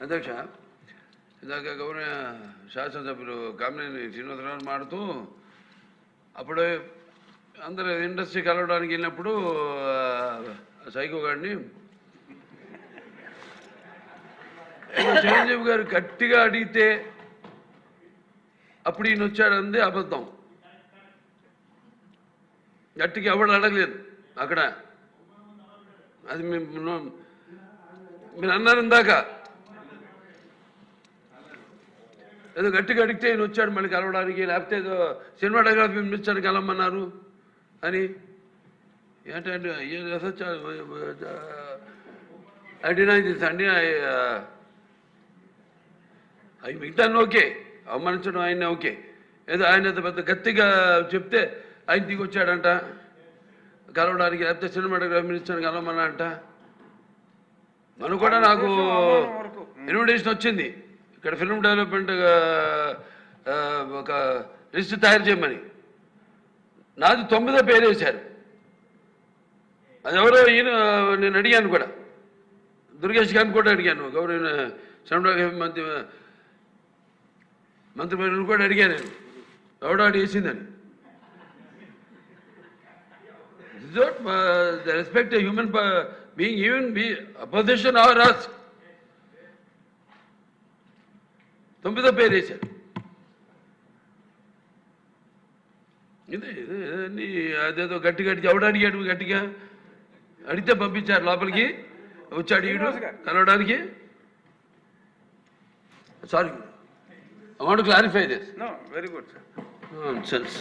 అధ్యక్ష, ఇందాక గౌరవ శాసనసభ్యులు కామినేని శ్రీనివాసరావు మాడుతూ అప్పుడు అందరూ ఇండస్ట్రీ కలవడానికి వెళ్ళినప్పుడు సైకో గారిని చిరంజీవి గారు గట్టిగా అడిగితే అప్పుడు ఈయన వచ్చాడంది అబద్ధం. గట్టిగా ఎవడు అడగలేదు అక్కడ. అది మీరు అన్నారు ఇందాక, ఏదో గట్టిగా అడిగితే ఈయన వచ్చాడు మళ్ళీ కలవడానికి, లేకపోతే ఏదో సినిమాటోగ్రఫీ మినిస్టర్ కలవమన్నారు అని. ఏంటంటే అండి అవి మిగతాన్ని ఓకే, అవమానించడం ఆయన ఓకే. ఏదో ఆయన పెద్ద గట్టిగా చెప్తే ఆయన దిగి వచ్చాడంట కలవడానికి, లేకపోతే సినిమాటోగ్రఫీ మినిస్టర్ కలవమన్నా అంట. మనం కూడా నాకు ఇన్విటేషన్ వచ్చింది ఇక్కడ ఫిల్మ్ డెవలప్మెంట్ ఒక లిస్ట్ తయారు చేయమని. నాది 9వ పేరు వేశారు. అది ఎవరో ఈయన నేను అడిగాను కూడా, దుర్గేష్ గారిని కూడా అడిగాను, గౌరవ సినిమాటోగ్రఫీ మంత్రివర్యులు కూడా అడిగాను నేను, ఎవడో అడి వేసిందని. Respect human being, even be opposition or us. 9వ పేరు వేశారు. ఇది అదేదో గట్టిగా ఎవడు అడిగాడు, గట్టిగా అడిగితే పంపించారు లోపలికి, వచ్చాడు ఈడు కలవడానికి. Sorry, I want to clarify this. No, very good, sir. Nonsense.